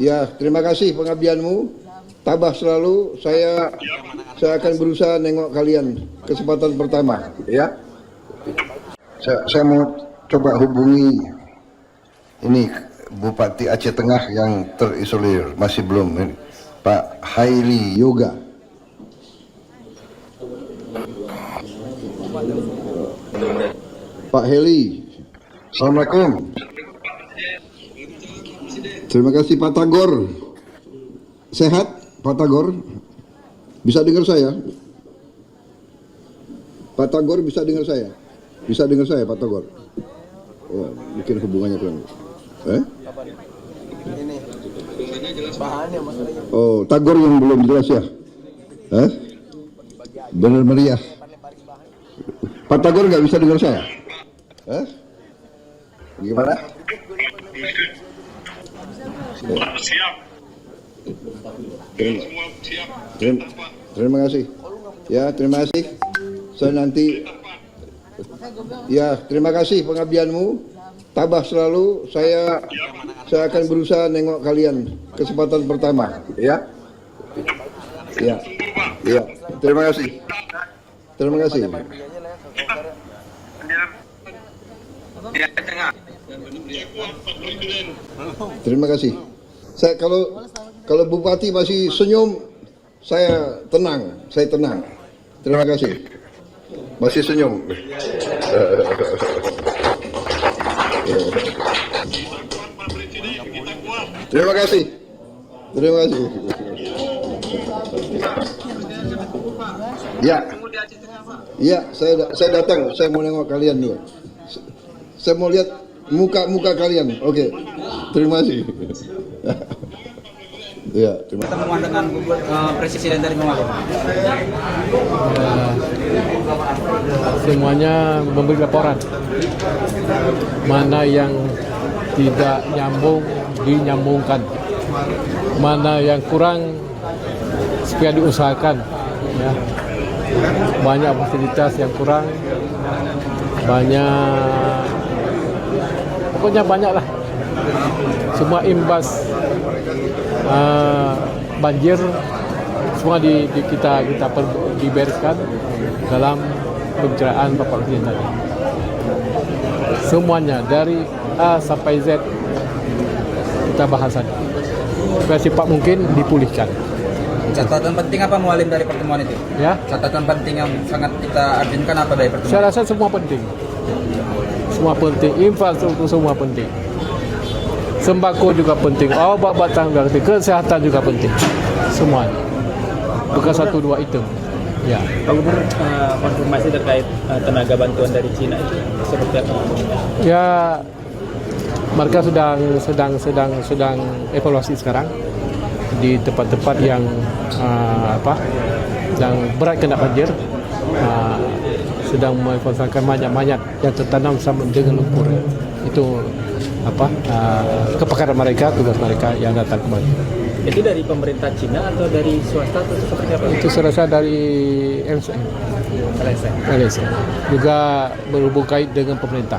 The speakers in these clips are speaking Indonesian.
Ya, terima kasih pengabdianmu. Tabah selalu. Saya akan berusaha nengok kalian kesempatan pertama. Ya. Saya mau coba hubungi ini Bupati Aceh Tengah yang terisolir, masih belum ini, Pak Haili Yoga. Pak Heli, Assalamualaikum. Terima kasih Pak Tagor. Sehat Pak Tagor? Bisa dengar saya? Pak Tagor bisa dengar saya? Bisa dengar saya Pak Tagor? Oh, mungkin hubungannya kurang. Oh, Tagor yang belum jelas ya? Benar meriah. Pak Tagor nggak bisa dengar saya? Gimana? Siap. Terima kasih. Ya, terima kasih. Saya nanti. Ya, terima kasih pengabdianmu. Tabah selalu. Saya akan berusaha nengok kalian kesempatan pertama. Ya. Ya. Ya. Terima kasih. Terima kasih. Terima kasih. Saya kalau Bupati masih senyum, saya tenang. Saya tenang. Terima kasih. Masih senyum. Terima kasih. Terima kasih. Ya. Ya, saya datang. Saya mau nengok kalian dulu. Saya mau lihat muka kalian. Oke. Terima kasih. Ya, terima kasih. Pertemuan dengan Presiden dari Mawar. Semuanya memberi laporan. Mana yang tidak nyambung dinyambungkan. Mana yang kurang supaya diusahakan. Ya. Banyak fasilitas yang kurang. Pokoknya banyak lah. Semua imbas banjir semua kita dibereskan dalam pembicaraan Bapak Presiden tadi. Semuanya dari A sampai Z kita bahas tadi. Supaya cepat mungkin dipulihkan. Catatan penting apa Mualim dari pertemuan itu? Ya. Catatan penting yang sangat kita artikan apa dari pertemuan? Saya rasa semua penting. Semua penting, infrastruktur semua penting. Sembako juga penting, obat-obatan juga penting, kesehatan juga penting. Semua. Bukan satu dua item. Ya. Pak Gubernur, konfirmasi terkait tenaga bantuan dari Cina itu seperti apa? Ya, mereka sedang evaluasi sekarang di tempat-tempat yang yang berat kena banjir. Sedang mengevaluasikan mayat-mayat yang tertanam sama dengan lumpur. Itu kepakaran mereka, tugas mereka yang datang kembali. Itu dari pemerintah Cina atau dari swasta atau seperti apa? Itu saya rasa dari LSM. Juga berhubung kait dengan pemerintah.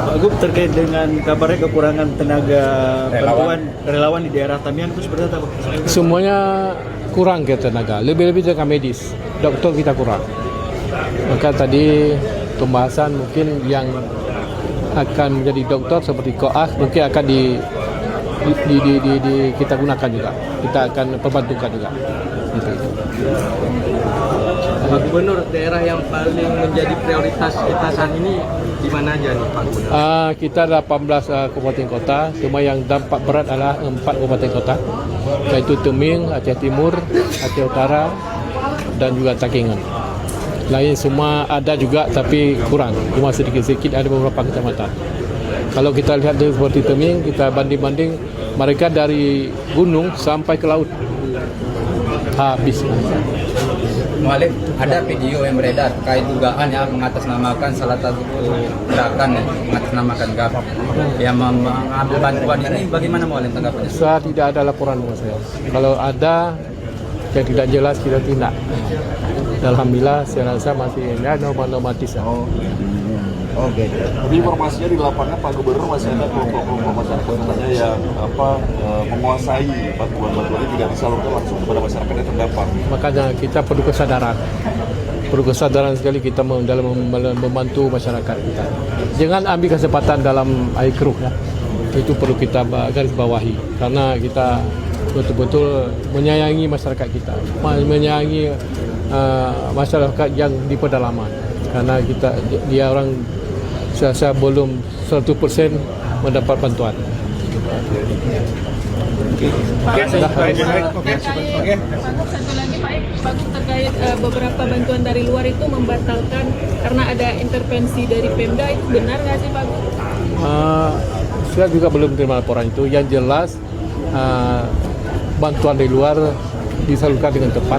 Pak Gub, terkait dengan kabarnya kekurangan tenaga bantuan relawan di daerah Tamiang itu seperti apa? Semuanya kurang ke tenaga, lebih-lebih tenaga medis, dokter kita kurang. Maka tadi pembahasan mungkin yang akan menjadi dokter seperti koas mungkin akan kita gunakan juga, kita akan perbantukan juga. Pak Gubernur, daerah yang paling menjadi prioritas kita saat ini di mana aja nih Pak Gubernur? Kita ada 18 kabupaten kota, cuma yang dampak berat adalah 4 kabupaten kota, yaitu Teming, Aceh Timur, Aceh Utara, dan juga Takengon. Lain semua ada juga tapi kurang, cuma sedikit-sedikit ada beberapa kecamatan. Kalau kita lihat seperti Teming, kita banding-banding mereka dari gunung sampai ke laut habis. Mualim, ada video yang beredar terkait dugaan yang mengatasnamakan salah satu gerakan mengatasnamakan GAP yang mengambil bantuan ini. Bagaimana Mualim tanggapannya? Saya tidak ada laporan dengan saya. Kalau ada yang tidak jelas kita tindak. Alhamdulillah saya rasa masih normatis. Oke. Tapi informasinya di lapangan Pak Gubernur masih ada kelompok-kelompok masyarakat katanya yang menguasai bantuan-bantuan ini tidak disalurkan langsung kepada masyarakat yang terdampak. Makanya kita perlu kesadaran sekali kita dalam membantu masyarakat kita. Jangan ambil kesempatan dalam air keruh ya. Itu perlu kita garis bawahi karena kita betul-betul menyayangi masyarakat kita, menyayangi masyarakat yang di pedalaman karena dia orang saya belum 100% mendapat bantuan. Satu lagi Pak Gus, terkait beberapa bantuan dari luar itu membatalkan karena ada intervensi dari Pemda, itu benar nggak sih Pak Gus? Saya juga belum terima laporan itu. Yang jelas bantuan dari luar disalurkan dengan tepat.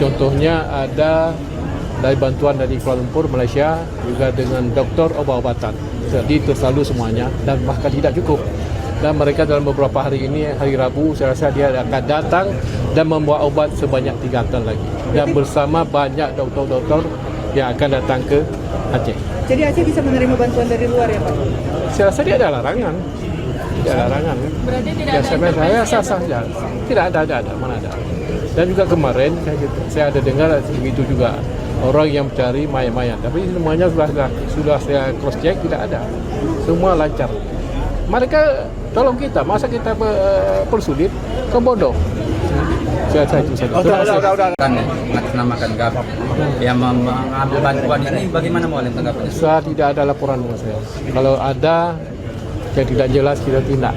Contohnya ada dari bantuan dari Kuala Lumpur, Malaysia, juga dengan doktor obat-obatan. Jadi tersalur semuanya dan bahkan tidak cukup. Dan mereka dalam beberapa hari ini, hari Rabu, saya rasa dia akan datang dan membawa obat sebanyak 3 ton lagi. Dan bersama banyak doktor-doktor yang akan datang ke Aceh. Jadi Aceh bisa menerima bantuan dari luar ya Pak? Saya rasa dia ada larangan. Tidak ada larangan. Berarti tidak Ya, ada saya intervensi sah saja. Tidak ada, mana ada. Dan juga kemarin saya ada dengar begitu juga orang yang mencari mayat-mayat. Tapi semuanya sudah saya cross check, tidak ada. Semua lancar. Mereka tolong kita, masa kita persulit, kebodoh. Saya itu saja. Kan mengatasnamakan GAP yang mengambil bantuan ini, bagaimana Mualim tanggapannya? Saya tidak ada laporan dengan saya. Kalau ada yang tidak jelas kita tindak.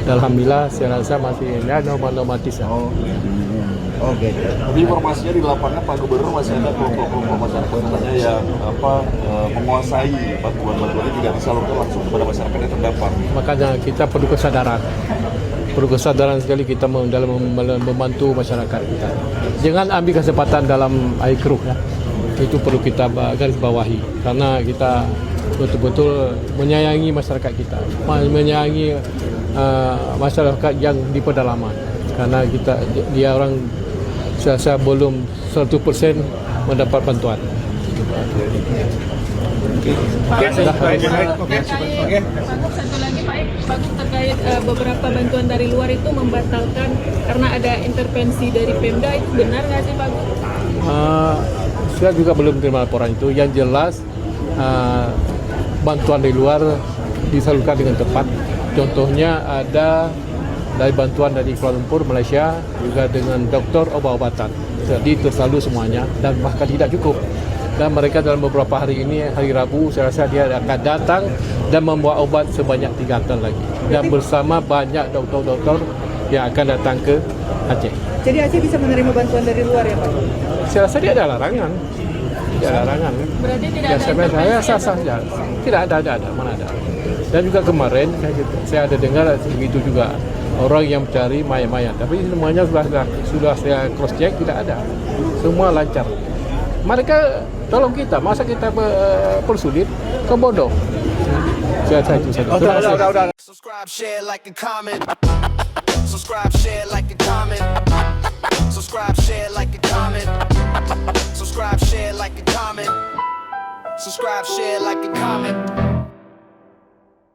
Alhamdulillah saya rasa masih normatis. Oke. Tapi informasinya di lapangan Pak Gubernur masih ada kelompok-kelompok masyarakat katanya yang menguasai bantuan-bantuan ini tidak disalurkan langsung kepada masyarakat yang terdampak. Makanya kita perlu kesadaran sekali kita dalam membantu masyarakat kita. Jangan ambil kesempatan dalam air keruh ya. Itu perlu kita garis bawahi karena kita betul-betul menyayangi masyarakat kita, menyayangi masyarakat yang di pedalaman karena dia orang saya belum 100% mendapat bantuan. Satu lagi Pak Gus, terkait beberapa bantuan dari luar itu membatalkan karena ada intervensi dari Pemda, itu benar nggak sih Pak Gus? Saya juga belum terima laporan itu. Yang jelas bantuan dari luar disalurkan dengan tepat. Contohnya ada dari bantuan dari Kuala Lumpur, Malaysia, juga dengan doktor obat-obatan. Jadi tersalur semuanya dan bahkan tidak cukup. Dan mereka dalam beberapa hari ini, hari Rabu, saya rasa dia akan datang dan membawa obat sebanyak 3 ton lagi. Dan bersama banyak doktor-doktor yang akan datang ke Aceh. Jadi Aceh bisa menerima bantuan dari luar ya Pak? Saya rasa dia ada larangan. Tidak ada larangan. Berarti tidak Ya, ada saya intervensi sah saja. Tidak ada, mana ada. Dan juga kemarin saya ada dengar begitu juga orang yang mencari mayat-mayat. Tapi semuanya sudah saya cross check, tidak ada. Semua lancar. Mereka tolong kita, masa kita persulit, kebodoh. Saya itu saja. Subscribe, share, like, and comment. Subscribe, share, like, and comment. Subscribe, share, like, and comment. Subscribe, share, like, and comment. Subscribe, share, like, and comment.